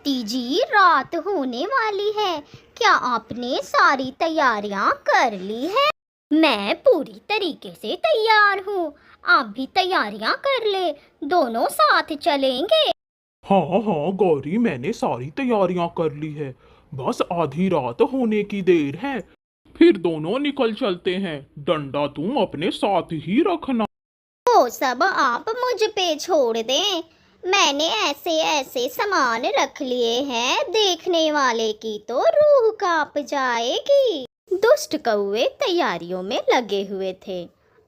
मोती जी, रात होने वाली है। क्या आपने सारी तैयारियां कर ली है? मैं पूरी तरीके से तैयार हूँ। आप भी तैयारियां कर ले, दोनों साथ चलेंगे। हाँ हाँ गौरी, मैंने सारी तैयारियां कर ली है। बस आधी रात होने की देर है, फिर दोनों निकल चलते हैं। डंडा तुम अपने साथ ही रखना। वो सब आप मुझ पे छोड़ दें। मैंने ऐसे ऐसे सामान रख लिए हैं, देखने वाले की तो रूह कांप जाएगी। दुष्ट कौवे तैयारियों में लगे हुए थे।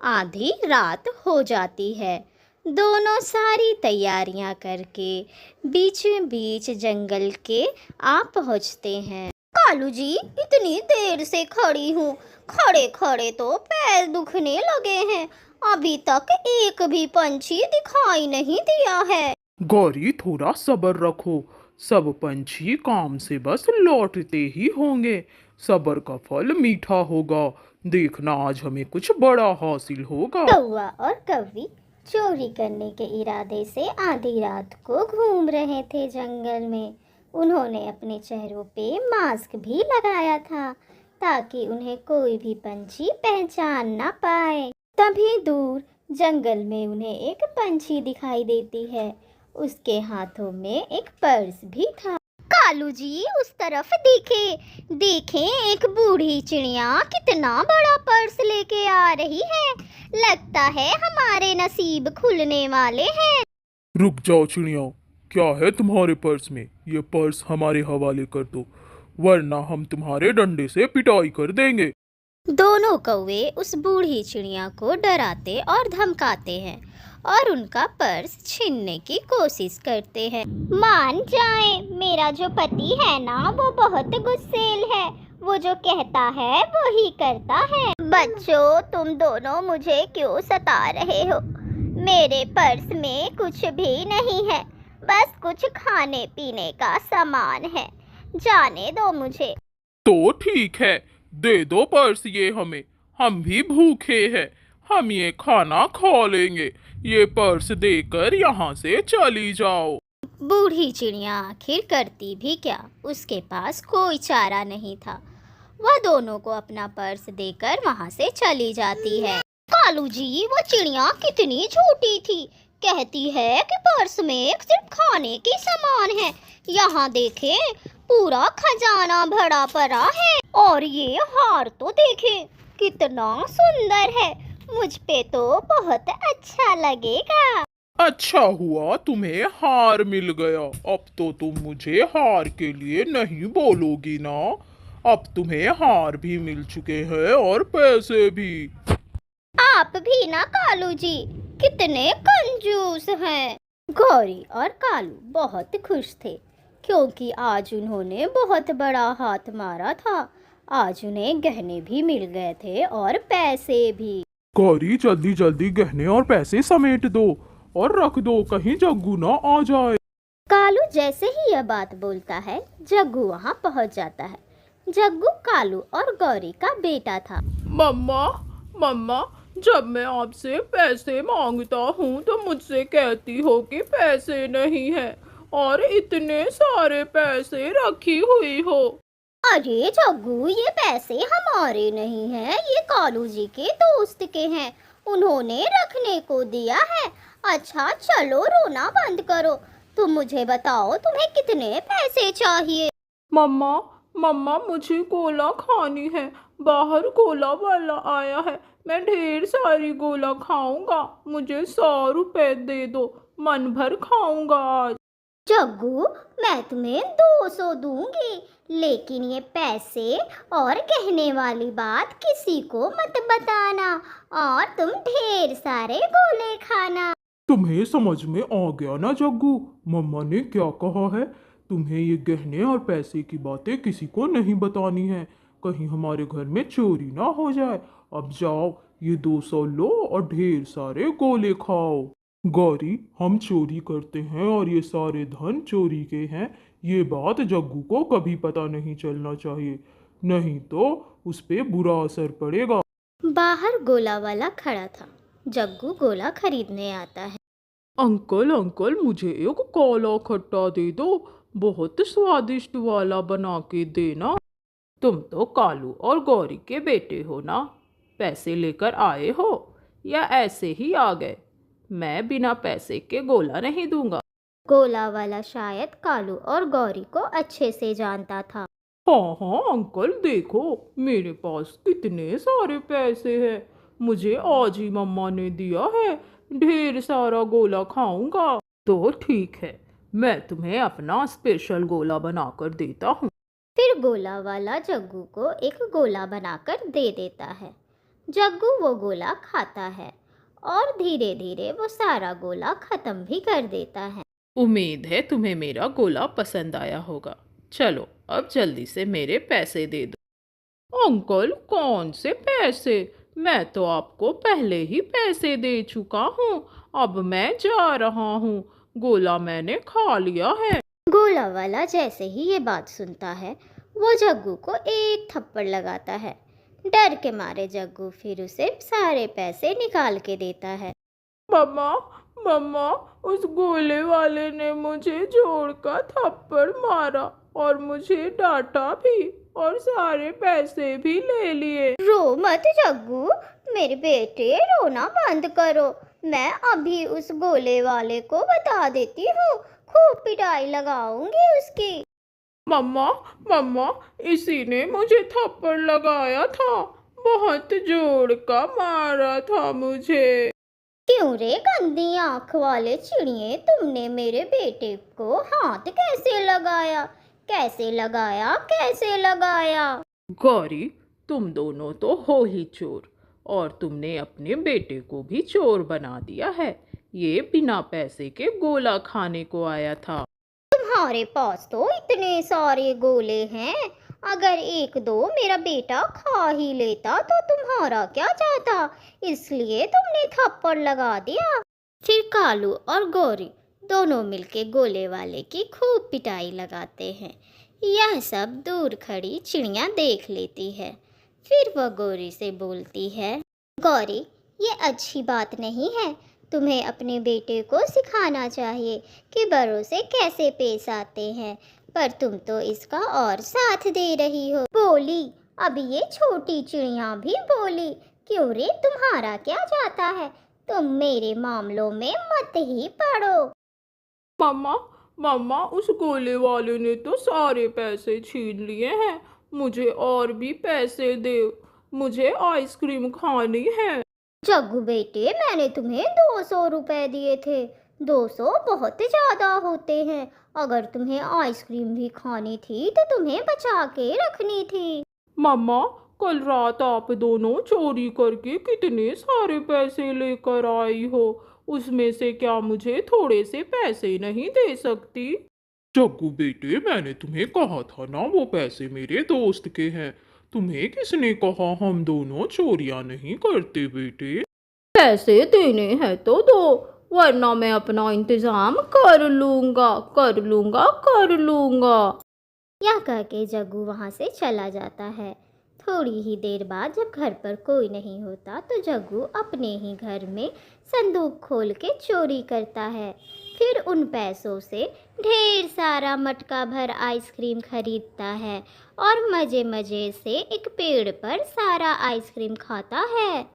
आधी रात हो जाती है। दोनों सारी तैयारियां करके बीच बीच जंगल के आ पहुंचते हैं। कालू जी, इतनी देर से खड़ी हूँ, खड़े खड़े तो पैर दुखने लगे हैं। अभी तक एक भी पंछी दिखाई नहीं दिया है। गौरी, थोड़ा सब्र रखो। सब पंछी काम से बस लौटते ही होंगे। सब्र का फल मीठा होगा। देखना, आज हमें कुछ बड़ा हासिल होगा। कौवा और कौवी चोरी करने के इरादे से आधी रात को घूम रहे थे जंगल में। उन्होंने अपने चेहरों पे मास्क भी लगाया था ताकि उन्हें कोई भी पंछी पहचान ना पाए। तभी दूर जंगल में उन्हें एक पंछी दिखाई देती है। उसके हाथों में एक पर्स भी था। कालू जी, उस तरफ देखे देखें, एक बूढ़ी चिड़िया कितना बड़ा पर्स लेके आ रही है। लगता है हमारे नसीब खुलने वाले हैं। रुक जाओ चिड़िया, क्या है तुम्हारे पर्स में? ये पर्स हमारे हवाले कर दो, वरना हम तुम्हारे डंडे से पिटाई कर देंगे। दोनों कौवे उस बूढ़ी चिड़िया को डराते और धमकाते हैं और उनका पर्स छीनने की कोशिश करते हैं। मान जाए, मेरा जो पति है ना, वो बहुत गुस्सेल है। वो जो कहता है वो ही करता है। बच्चों, तुम दोनों मुझे क्यों सता रहे हो? मेरे पर्स में कुछ भी नहीं है, बस कुछ खाने पीने का सामान है। जाने दो मुझे। तो ठीक है, दे दो पर्स ये हमें। हम भी भूखे हैं, हम ये खाना खा लेंगे। ये पर्स देकर यहाँ से चली जाओ। बूढ़ी चिड़िया आखिर करती भी क्या, उसके पास कोई चारा नहीं था। वह दोनों को अपना पर्स देकर वहां से चली जाती है। कालू जी, वो चिड़िया कितनी झूठी थी। कहती है कि पर्स में सिर्फ खाने की सामान है। यहाँ देखें, पूरा खजाना भरा पड़ा है। और ये हार तो देखें, कितना सुंदर है। मुझ पे तो बहुत अच्छा लगेगा। अच्छा हुआ तुम्हें हार मिल गया। अब तो तुम मुझे हार के लिए नहीं बोलोगी ना। अब तुम्हें हार भी मिल चुके हैं और पैसे भी। आप भी ना कालू जी, कितने कंजूस हैं। गौरी और कालू बहुत खुश थे क्योंकि आज उन्होंने बहुत बड़ा हाथ मारा था। आज उन्हें गहने भी मिल गए थे और पैसे भी। गौरी, जल्दी जल्दी गहने और पैसे समेट दो और रख दो, कहीं जग्गू ना आ जाए। कालू जैसे ही यह बात बोलता है, जग्गू वहां पहुंच जाता है। जग्गू कालू और गौरी का बेटा था। मम्मा, मम्मा, जब मैं आपसे पैसे मांगता हूँ तो मुझसे कहती हो कि पैसे नहीं है, और इतने सारे पैसे रखी हुई हो। अरे जग्गू, ये पैसे हमारे नहीं हैं, ये कालू जी के दोस्त के हैं। उन्होंने रखने को दिया है। अच्छा चलो, रोना बंद करो। तुम मुझे बताओ, तुम्हें कितने पैसे चाहिए? मम्मा, मम्मा, मुझे गोला खानी है। बाहर गोला वाला आया है, मैं ढेर सारी गोला खाऊंगा। मुझे 100 रुपए दे दो, मन भर खाऊंगा आज। जग्गू, मैं तुम्हें 200 दूंगी, लेकिन ये पैसे और कहने वाली बात किसी को मत बताना, और तुम ढेर सारे गोले खाना। तुम्हें समझ में आ गया ना जग्गू, मम्मा ने क्या कहा है? तुम्हें ये गहने और पैसे की बातें किसी को नहीं बतानी है, कहीं हमारे घर में चोरी ना हो जाए। अब जाओ, ये 200 लो और ढेर सारे गोले खाओ। गौरी, हम चोरी करते हैं और ये सारे धन चोरी के हैं, ये बात जग्गू को कभी पता नहीं चलना चाहिए, नहीं तो उस पे बुरा असर पड़ेगा। बाहर गोला वाला खड़ा था। जग्गू गोला खरीदने आता है। अंकल, अंकल, मुझे एक काला खट्टा दे दो। बहुत स्वादिष्ट वाला बना के देना। तुम तो कालू और गौरी के बेटे हो ना? पैसे लेकर आए हो या ऐसे ही आ गए? मैं बिना पैसे के गोला नहीं दूंगा। गोला वाला शायद कालू और गौरी को अच्छे से जानता था। हाँ हाँ अंकल, देखो मेरे पास कितने सारे पैसे हैं। मुझे आज ही मम्मा ने दिया है। ढेर सारा गोला खाऊंगा। तो ठीक है, मैं तुम्हें अपना स्पेशल गोला बनाकर देता हूँ। फिर गोला वाला जग्गू को एक गोला बनाकर दे देता है। जग्गू वो गोला खाता है और धीरे धीरे वो सारा गोला खत्म भी कर देता है। उम्मीद है तुम्हें मेरा गोला पसंद आया होगा। चलो अब जल्दी से मेरे पैसे दे दो। अंकल, कौन से पैसे? मैं तो आपको पहले ही पैसे दे चुका हूँ। अब मैं जा रहा हूँ। गोला मैंने खा लिया है। गोला वाला जैसे ही ये बात सुनता है वो जग्गू को एक थप्पड़ लगाता है। डर के मारे जग्गू फिर उसे सारे पैसे निकाल के देता है। मम्मा, मम्मा, उस गोले वाले ने मुझे जोड़कर थप्पड़ मारा और मुझे डांटा भी और सारे पैसे भी ले लिए। रो मत जग्गू, मेरे बेटे, रोना बंद करो। मैं अभी उस गोले वाले को बता देती हूँ, खूब पिटाई लगाऊंगी उसकी। मम्मा, मम्मा, इसी ने मुझे थप्पड़ लगाया था। बहुत जोर का मारा था मुझे। क्यों रे गंदी आंख वाले चिड़िए, तुमने मेरे बेटे को हाथ कैसे लगाया? कैसे लगाया? कैसे लगाया? गौरी, तुम दोनों तो हो ही चोर, और तुमने अपने बेटे को भी चोर बना दिया है। ये बिना पैसे के गोला खाने को आया था। तुम्हारे पास तो इतने सारे गोले हैं, अगर एक दो मेरा बेटा खा ही लेता तो तुम्हारा क्या जाता? इसलिए तुमने थप्पड़ लगा दिया। फिर कालू और गौरी दोनों मिलके गोले वाले की खूब पिटाई लगाते हैं। यह सब दूर खड़ी चिड़िया देख लेती है। फिर वह गौरी से बोलती है, गौरी, ये अच्छी बात नहीं है। तुम्हें अपने बेटे को सिखाना चाहिए कि बड़ों से कैसे पेश आते हैं, पर तुम तो इसका और साथ दे रही हो। बोली, अब ये छोटी चिड़िया भी बोली, क्यों रे, तुम्हारा क्या जाता है? तुम मेरे मामलों में मत ही पड़ो। मम्मा, मम्मा, उस गोले वाले ने तो सारे पैसे छीन लिए हैं। मुझे और भी पैसे दे। मुझे आइसक्रीम खानी है। जग्गू बेटे, मैंने तुम्हें 200 रुपए दिए थे। 200 बहुत ज़्यादा होते हैं। अगर तुम्हें आइसक्रीम भी खानी थी तो तुम्हें बचा के रखनी थी। मम्मा, कल रात आप दोनों चोरी करके कितने सारे पैसे लेकर आई हो। उसमें से क्या मुझे थोड़े से पैसे नहीं दे सकती? जग्गू बेटे, मैंने तुम्हें कहा था ना वो पैसे मेरे दोस्त के हैं। तुम्हें किसने कहा हम दोनों चोरियां नहीं करते बेटे? पैसे देने हैं तो दो, वरना मैं अपना इंतजाम कर लूंगा, कर लूंगा, कर लूंगा। यह कह के जग्गू वहाँ से चला जाता है। थोड़ी ही देर बाद जब घर पर कोई नहीं होता तो जग्गू अपने ही घर में संदूक खोल के चोरी करता है। फिर उन पैसों से ढेर सारा मटका भर आइसक्रीम खरीदता है और मज़े मज़े से एक पेड़ पर सारा आइसक्रीम खाता है।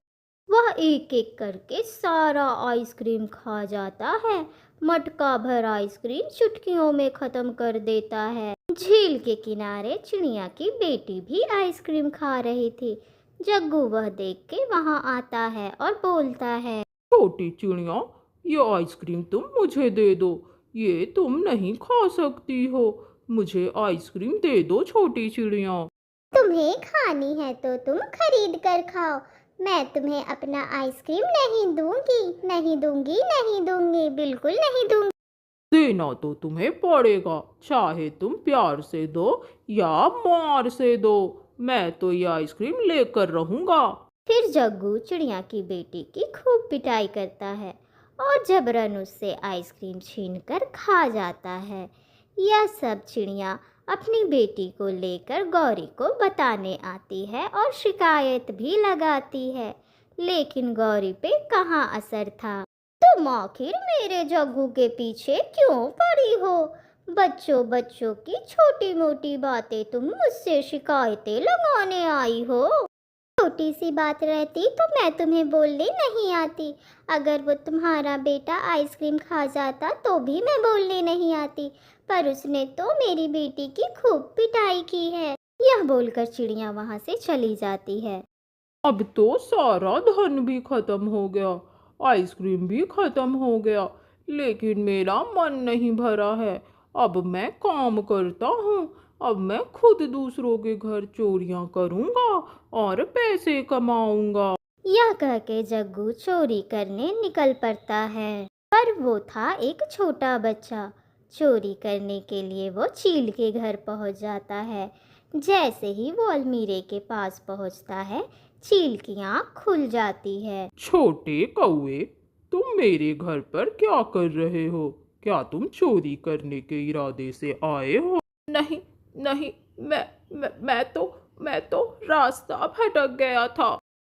वह एक एक करके सारा आइसक्रीम खा जाता है। मटका भर आइसक्रीम चुटकियों में ख़त्म कर देता है। झील के किनारे चिड़िया की बेटी भी आइसक्रीम खा रही थी। जग्गू वह देख के वहाँ आता है और बोलता है, छोटी चिड़िया, ये आइसक्रीम तुम मुझे दे दो। ये तुम नहीं खा सकती हो। मुझे आइसक्रीम दे दो छोटी चिड़िया। तुम्हें खानी है तो तुम खरीद कर खाओ। मैं तुम्हें अपना आइसक्रीम नहीं दूंगी, नहीं दूंगी, नहीं दूंगी, बिल्कुल नहीं दूंगी। देना तो तुम्हें पड़ेगा, चाहे तुम प्यार से दो या मार से दो। मैं तो ये आइसक्रीम लेकर रहूंगा। फिर जग्गू चिड़िया की बेटी की खूब पिटाई करता है और जबरन उससे आइसक्रीम छीनकर खा जाता है। यह सब चिड़िया अपनी बेटी को लेकर गौरी को बताने आती है और शिकायत भी लगाती है, लेकिन गौरी पे कहाँ असर था। तुम आखिर मेरे जग्गू के पीछे क्यों पड़ी हो? बच्चों बच्चों की छोटी मोटी बातें तुम मुझसे शिकायतें लगाने आई हो। छोटी सी बात रहती तो मैं तुम्हें बोलने नहीं आती। अगर वो तुम्हारा बेटा आइसक्रीम खा जाता तो भी मैं बोलने नहीं आती, पर उसने तो मेरी बेटी की खूब पिटाई की है। यह बोलकर चिड़िया वहाँ से चली जाती है। अब तो सारा धन भी खत्म हो गया, आइसक्रीम भी खत्म हो गया, लेकिन मेरा मन नहीं भरा है। अब मैं काम करता हूँ। अब मैं खुद दूसरों के घर चोरियां करूँगा और पैसे कमाऊँगा। यह कह के जग्गू चोरी करने निकल पड़ता है, पर वो था एक छोटा बच्चा। चोरी करने के लिए वो चील के घर पहुंच जाता है। जैसे ही वो अलमीरे के पास पहुंचता है, चील की आँख खुल जाती है। छोटे कौवे, तुम मेरे घर पर क्या कर रहे हो? क्या तुम चोरी करने के इरादे से आए हो? नहीं, नहीं, मैं तो रास्ता भटक गया था।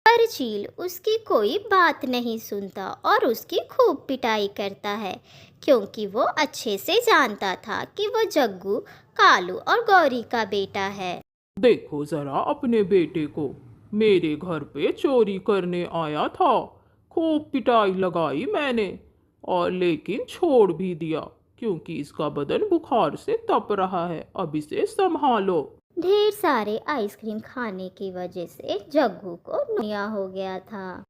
पर चील उसकी कोई बात नहीं सुनता और उसकी खूब पिटाई करता है, क्योंकि वो अच्छे से जानता था कि वो जग्गू, कालू और गौरी का बेटा है। देखो जरा अपने बेटे को, मेरे घर पे चोरी करने आया था। खूब पिटाई लगाई मैंने, और लेकिन छोड़ भी दिया क्योंकि इसका बदन बुखार से तप रहा है। अब इसे संभालो। ढेर सारे आइसक्रीम खाने की वजह से जग्गू को निया हो गया था।